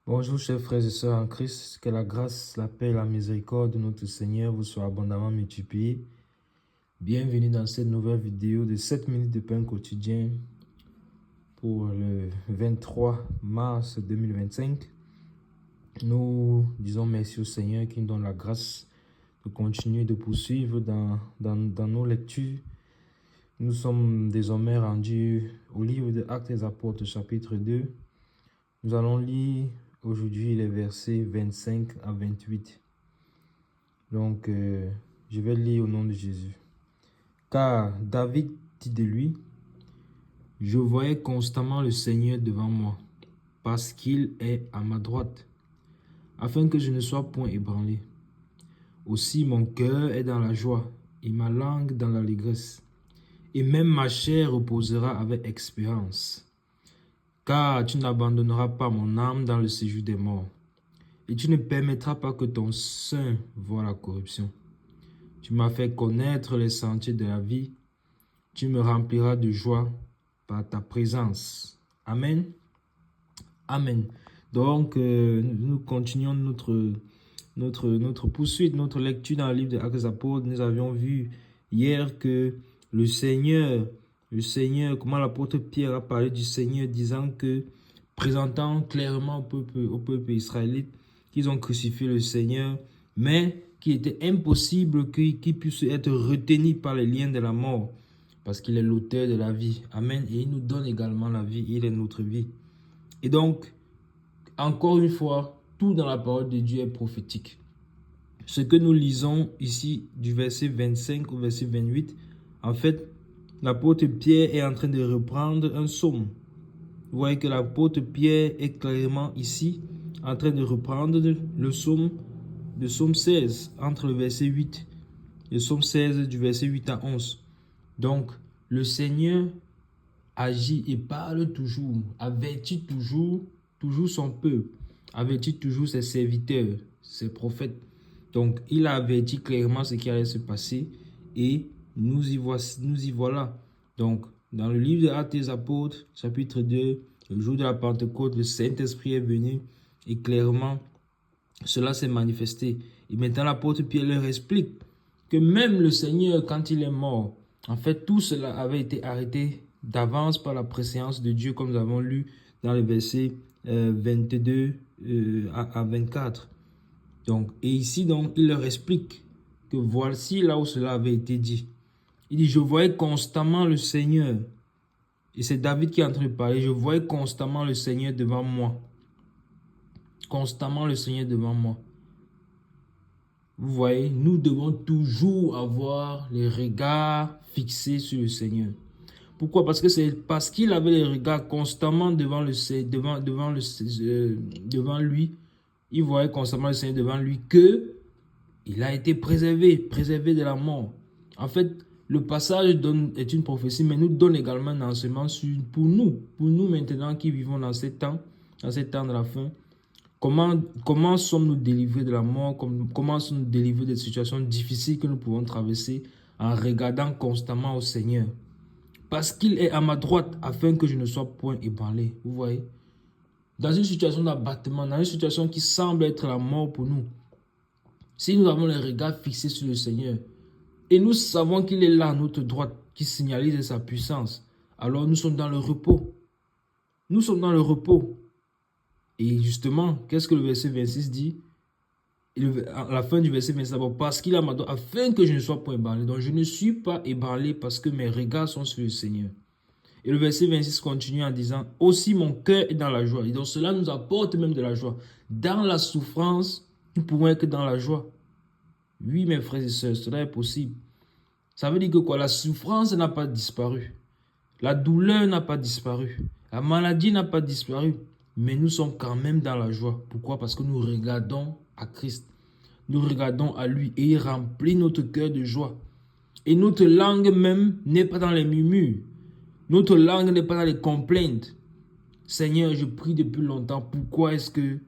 Bonjour chers frères et sœurs en Christ, que la grâce, la paix et la miséricorde de notre Seigneur vous soient abondamment multipliées. Bienvenue dans cette nouvelle vidéo de 7 minutes de pain quotidien pour le 23 mars 2025. Nous disons merci au Seigneur qui nous donne la grâce de continuer de poursuivre dans nos lectures. Nous sommes désormais rendus au livre de Actes des Apôtres chapitre 2. Nous allons lire aujourd'hui les versets 25 à 28. Donc, je vais lire au nom de Jésus. Car David dit de lui, « Je voyais constamment le Seigneur devant moi, parce qu'il est à ma droite, afin que je ne sois point ébranlé. Aussi mon cœur est dans la joie, et ma langue dans l'allégresse, et même ma chair reposera avec espérance. Car tu n'abandonneras pas mon âme dans le séjour des morts, et tu ne permettras pas que ton sein voie la corruption. Tu m'as fait connaître les sentiers de la vie, tu me rempliras de joie par ta présence. » Amen. Amen. Donc, nous continuons notre poursuite, notre lecture dans le livre des Actes des Apôtres. Nous avions vu hier que le Seigneur, comment l'apôtre Pierre a parlé du Seigneur, disant que, présentant clairement au peuple israélite qu'ils ont crucifié le Seigneur, mais qu'il était impossible qu'il puisse être retenu par les liens de la mort, parce qu'il est l'auteur de la vie. Amen. Et il nous donne également la vie, il est notre vie. Et donc, encore une fois, tout dans la parole de Dieu est prophétique. Ce que nous lisons ici du verset 25 au verset 28, en fait, l'apôtre Pierre est en train de reprendre un psaume. Vous voyez que l'apôtre Pierre est clairement ici en train de reprendre le psaume 16, entre le verset 8, le psaume 16 du verset 8 à 11. Donc, le Seigneur agit et parle toujours, avertit toujours son peuple, avertit toujours ses serviteurs, ses prophètes. Donc, il a averti clairement ce qui allait se passer et nous y voilà. Donc, dans le livre de Actes des Apôtres, chapitre 2, le jour de la Pentecôte, le Saint-Esprit est venu et clairement, cela s'est manifesté. Et maintenant, l'apôtre Pierre leur explique que même le Seigneur, quand il est mort, en fait, tout cela avait été arrêté d'avance par la préséance de Dieu, comme nous avons lu dans les versets 22 à 24. Donc, et ici, donc, il leur explique que voici là où cela avait été dit. Il dit, je voyais constamment le Seigneur. Et c'est David qui est en train de parler. Je voyais constamment le Seigneur devant moi. Constamment le Seigneur devant moi. Vous voyez, nous devons toujours avoir les regards fixés sur le Seigneur. Pourquoi? Parce que c'est parce qu'il avait les regards constamment devant lui. Il voyait constamment le Seigneur devant lui que il a été préservé de la mort. En fait, le passage est une prophétie, mais nous donne également un enseignement pour nous maintenant qui vivons dans ces temps de la fin. Comment sommes-nous délivrés de la mort? Comment sommes-nous délivrés des situations difficiles que nous pouvons traverser en regardant constamment au Seigneur? Parce qu'il est à ma droite afin que je ne sois point ébranlé. Vous voyez? Dans une situation d'abattement, dans une situation qui semble être la mort pour nous, si nous avons les regards fixés sur le Seigneur et nous savons qu'il est là à notre droite, qui signalise sa puissance, alors nous sommes dans le repos. Nous sommes dans le repos. Et justement, qu'est-ce que le verset 26 dit? À la fin du verset 26, d'abord, parce qu'il a ma droite, afin que je ne sois pas ébranlé. Donc, je ne suis pas ébranlé parce que mes regards sont sur le Seigneur. Et le verset 26 continue en disant, aussi mon cœur est dans la joie. Et donc, cela nous apporte même de la joie. Dans la souffrance, nous pouvons être dans la joie. Oui, mes frères et sœurs, cela est possible. Ça veut dire que quoi? La souffrance n'a pas disparu. La douleur n'a pas disparu. La maladie n'a pas disparu. Mais nous sommes quand même dans la joie. Pourquoi? Parce que nous regardons à Christ. Nous regardons à lui et il remplit notre cœur de joie. Et notre langue même n'est pas dans les murmures. Notre langue n'est pas dans les complaintes. Seigneur, je prie depuis longtemps. Pourquoi est-ce que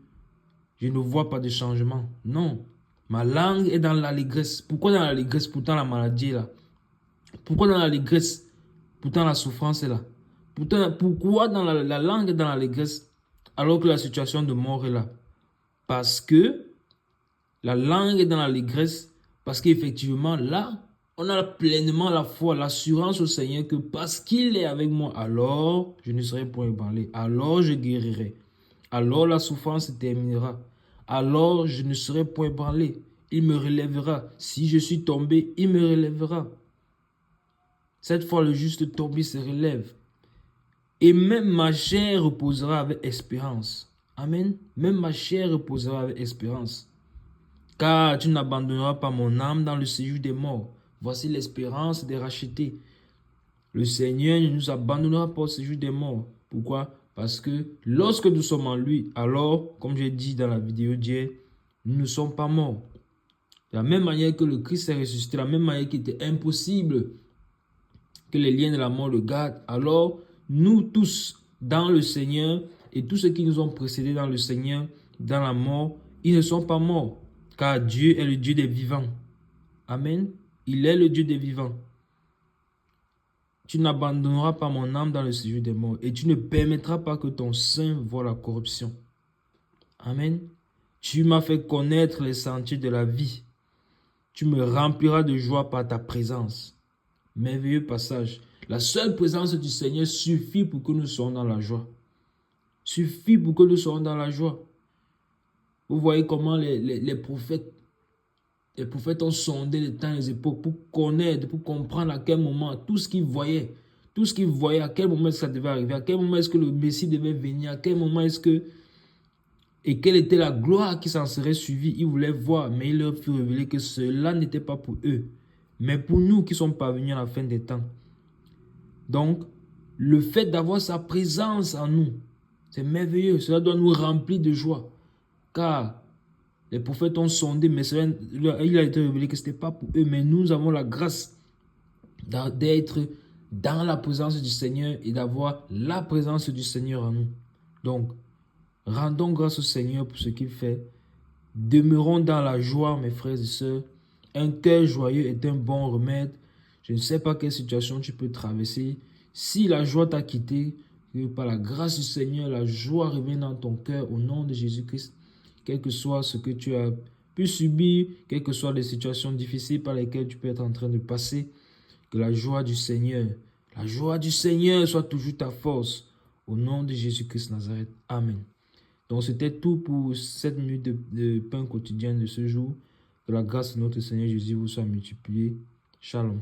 je ne vois pas de changement? Non. Ma langue est dans l'allégresse. Pourquoi dans l'allégresse? Pourtant la maladie est là. Pourquoi dans l'allégresse? Pourtant la souffrance est là. Pourquoi dans la langue est dans l'allégresse? alors que la situation de mort est là? Parce que la langue est dans l'allégresse, parce qu'effectivement, là, on a pleinement la foi, l'assurance au Seigneur que parce qu'il est avec moi, alors je ne serai point ébranlé, alors je guérirai, alors la souffrance se terminera, alors je ne serai point ébranlé, il me relèvera. Si je suis tombé, il me relèvera. Cette fois, le juste tombé se relève. Et même ma chair reposera avec espérance. Amen. Même ma chair reposera avec espérance. Car tu n'abandonneras pas mon âme dans le séjour des morts. Voici l'espérance des rachetés. Le Seigneur ne nous abandonnera pas au séjour des morts. Pourquoi? Parce que lorsque nous sommes en lui, alors, comme j'ai dit dans la vidéo d'hier, nous ne sommes pas morts. De la même manière que le Christ est ressuscité, de la même manière qu'il était impossible que les liens de la mort le gardent, alors nous tous, dans le Seigneur, et tous ceux qui nous ont précédés dans le Seigneur, dans la mort, ils ne sont pas morts. Car Dieu est le Dieu des vivants. Amen. Il est le Dieu des vivants. Tu n'abandonneras pas mon âme dans le séjour des morts. Et tu ne permettras pas que ton sein voie la corruption. Amen. Tu m'as fait connaître les sentiers de la vie. Tu me rempliras de joie par ta présence. Merveilleux passage. La seule présence du Seigneur suffit pour que nous soyons dans la joie. Suffit pour que nous soyons dans la joie. Vous voyez comment les prophètes ont sondé les temps et les époques pour connaître, pour comprendre à quel moment, tout ce qu'ils voyaient, à quel moment ça devait arriver, à quel moment est-ce que le Messie devait venir, à quel moment est-ce que, et quelle était la gloire qui s'en serait suivie. Ils voulaient voir, mais il leur fut révélé que cela n'était pas pour eux, mais pour nous qui sommes parvenus à la fin des temps. Donc, le fait d'avoir sa présence en nous, c'est merveilleux, cela doit nous remplir de joie, car les prophètes ont sondé, mais il a été révélé que ce n'était pas pour eux. Mais nous avons la grâce d'être dans la présence du Seigneur et d'avoir la présence du Seigneur en nous. Donc, rendons grâce au Seigneur pour ce qu'il fait. Demeurons dans la joie, mes frères et sœurs. Un cœur joyeux est un bon remède. Je ne sais pas quelle situation tu peux traverser. Si la joie t'a quitté, que par la grâce du Seigneur, la joie revienne dans ton cœur au nom de Jésus-Christ. Quel que soit ce que tu as pu subir, quelles que soient les situations difficiles par lesquelles tu peux être en train de passer, que la joie du Seigneur soit toujours ta force. Au nom de Jésus-Christ Nazareth. Amen. Donc c'était tout pour 7 minutes de pain quotidien de ce jour. Que la grâce de notre Seigneur Jésus vous soit multipliée. Shalom.